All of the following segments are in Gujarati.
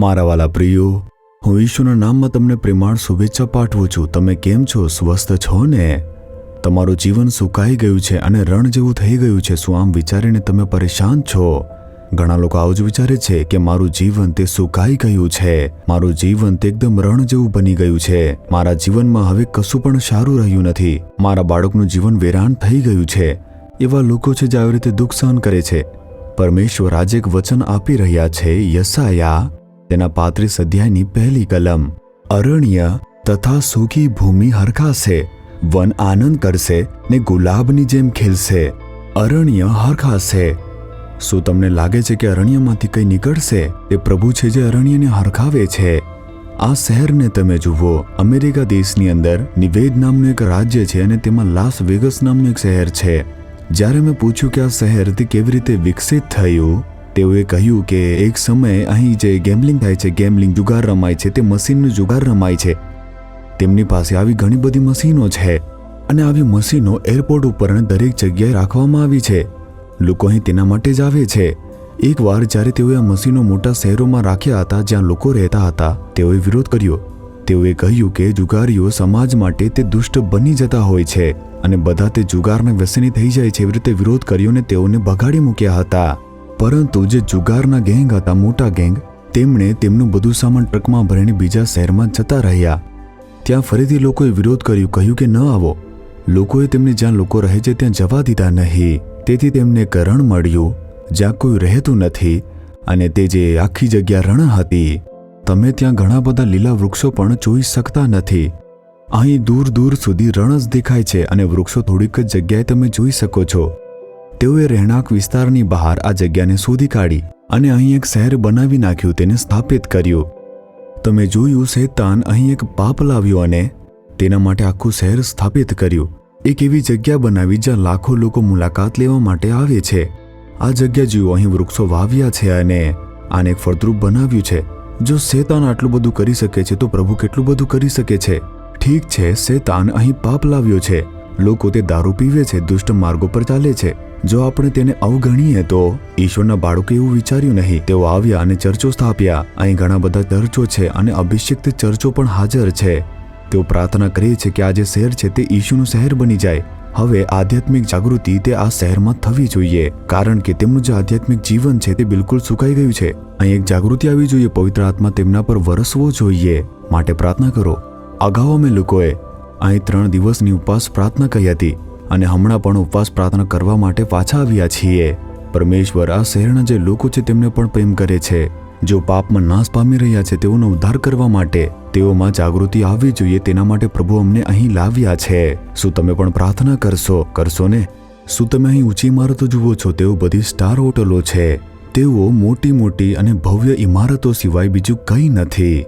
મારા વાલા પ્રિયો, હું ઈશ્વરના નામમાં તમને પ્રેમાળ શુભેચ્છા પાઠવું છું. તમે કેમ છો? સ્વસ્થ છો ને? તમારું જીવન સુકાઈ ગયું છે અને રણ જેવું થઈ ગયું છે. શું આમ વિચારીને તમે પરેશાન છો? ઘણા લોકો આવું જ વિચારે છે કે મારું જીવન તે સુકાઈ ગયું છે, મારું જીવન તે એકદમ રણ જેવું બની ગયું છે, મારા જીવનમાં હવે કશું પણ સારું રહ્યું નથી, મારા બાળકનું જીવન વેરાન થઈ ગયું છે. એવા લોકો છે જે આવી રીતે દુઃખ સહન કરે છે. પરમેશ્વર આજે એક વચન આપી રહ્યા છે. યશાયા તેના 35 અધ્યાયની 1 કલમ. અરણ્ય તથા સૂકી ભૂમિ હરખાશે, વન આનંદ કરશે ને ગુલાબની જેમ ખીલશે. અરણ્ય હરખાશે. શું તમને લાગે છે કે અરણ્યમાંથી કંઈ નીકળશે? એ પ્રભુ છે જે અરણ્યને હરખાવે છે. આ શહેરને તમે જુઓ. અમેરિકા દેશની અંદર નિવેદ નામનું એક રાજ્ય છે અને તેમાં લાસ વેગસ નામનું એક શહેર છે. જ્યારે મેં પૂછ્યું કે આ શહેર તે કેવી રીતે વિકસિત થયું, તેઓએ કહ્યું કે એક સમયે અહીં જે ગેમ્બલિંગ થાય છે, ગેમ્બલિંગ જુગાર રમાય છે, તે મશીનનું જુગાર રમાય છે. તેમની પાસે આવી ઘણી બધી મશીનો છે અને આવી મશીનો એરપોર્ટ ઉપર અને દરેક જગ્યાએ રાખવામાં આવી છે. લોકો અહીં તેના માટે જ આવે છે. એકવાર જ્યારે તેઓએ આ મશીનો મોટા શહેરોમાં રાખ્યા હતા જ્યાં લોકો રહેતા હતા, તેઓએ વિરોધ કર્યો. તેઓએ કહ્યું કે જુગારીઓ સમાજ માટે તે દુષ્ટ બની જતા હોય છે અને બધા તે જુગારના વ્યસની થઈ જાય છે. એવી રીતે વિરોધ કર્યો અને તેઓને ભગાડી મૂક્યા હતા. પરંતુ જે જુગારના ગેંગ હતા, મોટા ગેંગ, તેમણે તેમનું બધું સામાન ટ્રકમાં ભરીને બીજા શહેરમાં જતા રહ્યા. ત્યાં ફરીથી લોકોએ વિરોધ કર્યો, કહ્યું કે ન આવો. લોકોએ તેમને જ્યાં લોકો રહે છે ત્યાં જવા દીધા નહીં. તેથી તેમને એક રણ મળ્યું જ્યાં કોઈ રહેતું નથી અને તે જે આખી જગ્યા રણ હતી. તમે ત્યાં ઘણા બધા લીલા વૃક્ષો પણ જોઈ શકતા નથી. અહીં દૂર દૂર સુધી રણ જ દેખાય છે અને વૃક્ષો થોડીક જ જગ્યાએ તમે જોઈ શકો છો. તેઓએ રહેણાંક વિસ્તારની બહાર આ જગ્યાને શોધી કાઢી અને અહીં એક શહેર બનાવી નાખ્યું, તેને સ્થાપિત કર્યું. તમે જોયું, શૈતાન અહીં એક પાપ લાવ્યો અને તેના માટે આખું શહેર સ્થાપિત કર્યું. એક એવી જગ્યા બનાવી જ્યાં લાખો લોકો મુલાકાત લેવા માટે આવે છે. આ જગ્યા જુઓ, અહીં વૃક્ષો વાવ્યા છે અને આને એક ફળદ્રુપ બનાવ્યું છે. જો શૈતાન આટલું બધું કરી શકે છે તો પ્રભુ કેટલું બધું કરી શકે છે. ઠીક છે, શૈતાન અહીં પાપ લાવ્યો છે. લોકો તે દારૂ પીવે છે, દુષ્ટ માર્ગો પર ચાલે છે. જો આપણે તેને અવગણીએ તો ઈશ્વરના બાળકો એવું વિચાર્યું નહીં. તેઓ આવ્યા અને ચર્ચો સ્થાપ્યા. અહીં ઘણા બધા ચર્ચો છે અને અભિષિક્ત ચર્ચો પણ હાજર છે. તેઓ પ્રાર્થના કરે છે કે આ જે શહેર છે તે ઈશ્વરનું શહેર બની જાય. હવે આધ્યાત્મિક જાગૃતિ તે આ શહેરમાં થવી જોઈએ, કારણ કે તેમનું જે આધ્યાત્મિક જીવન છે તે બિલકુલ સુકાઈ ગયું છે. અહીં એક જાગૃતિ આવી જોઈએ. પવિત્ર આત્મા તેમના પર વરસવો જોઈએ. માટે પ્રાર્થના કરો. અગાઉ અમે લોકોએ અહીં 3 દિવસની ઉપવાસ પ્રાર્થના કરી હતી અને હમણાં પણ ઉપવાસ પ્રાર્થના કરવા માટે પાછા આવ્યા છીએ. પરમેશ્વર આ શહેરના જે લોકો છે તેમને પણ પ્રેમ કરે છે. જો પાપમાં નાશ પામી રહ્યા છે તેઓનો ઉદ્ધાર કરવા માટે તેઓમાં જાગૃતિ આવવી જોઈએ. તેના માટે પ્રભુ અમને અહીં લાવ્યા છે. શું તમે પણ પ્રાર્થના કરશો ને? શું તમે અહીં ઊંચી ઇમારતો જુઓ છો? તેઓ બધી સ્ટાર હોટલો છે. તેઓ મોટી મોટી અને ભવ્ય ઇમારતો સિવાય બીજું કંઈ નથી.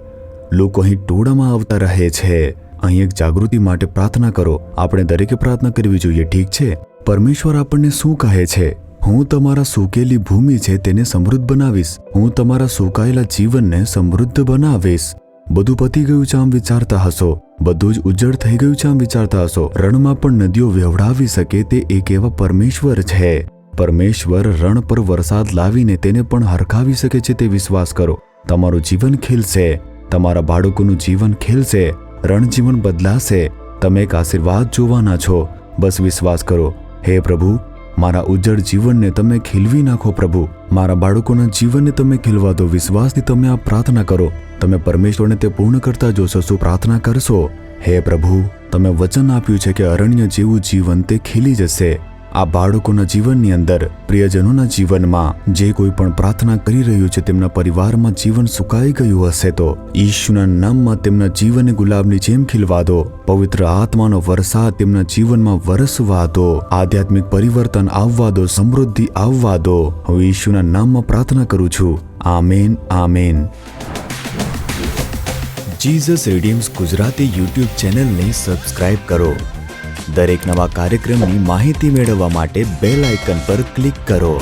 લોકો અહીં ટોળામાં આવતા રહે છે. અહીં એક જાગૃતિ માટે પ્રાર્થના કરો. આપણે દરેકે પ્રાર્થના કરવી જોઈએ. ઠીક છે? પરમેશ્વર આપણને શું કહે છે? હું તમારા સૂકેલી ભૂમિ છે તેને સમૃદ્ધ બનાવીશ. હું તમારા સુકાયેલા જીવનને સમૃદ્ધ બનાવીશ. બધું પતી ગયું છે આમ વિચારતા હશો. બધું જ ઉજ્જડ થઈ ગયું છે આમ વિચારતા હશો. રણમાં પણ નદીઓ વહેવડાવી શકે તે એક એવા પરમેશ્વર છે. પરમેશ્વર રણ પર વરસાદ લાવીને તેને પણ હરખાવી શકે છે તે વિશ્વાસ કરો. તમારું જીવન ખીલશે. તમારા બાળકોનું જીવન ખીલશે. રણ જીવન બદલાશે. તમે એક આશીર્વાદ જોવાના છો. બસ વિશ્વાસ કરો. હે પ્રભુ, મારા ઉજ્જડ જીવનને તમે ખીલવી નાખો. પ્રભુ, મારા બાળકોના જીવનને તમે ખીલવા દો. વિશ્વાસથી તમે આ પ્રાર્થના કરો. તમે પરમેશ્વરને તે પૂર્ણ કરતા જોશો. શું પ્રાર્થના કરશો? હે પ્રભુ, તમે વચન આપ્યું છે કે અરણ્ય જેવું જીવન તે ખીલી જશે. આ બાળકોના જીવનની અંદર, પ્રિયજનોના જીવનમાં જે કોઈ પણ પ્રાર્થના કરી રહ્યું છે તેમના પરિવારમાં જીવન સુકાઈ ગયું હશે તો ઈશ્વરના નામમાં તેમના જીવનને ગુલાબની જેમ ખીલવા દો. પવિત્ર આત્માનો વરસાદ તેમના જીવનમાં વરસવા દો. આધ્યાત્મિક પરિવર્તન આવવા દો. સમૃદ્ધિ આવવા દો. હું ઈશ્વરના નામમાં પ્રાર્થના કરું છું. Amen, amen. Jesus redeems Gujarati YouTube ચેનલને સબસ્ક્રાઇબ કરો. દરેક નવા કાર્યક્રમની માહિતી મેળવવા માટે બેલ આઇકન પર ક્લિક કરો.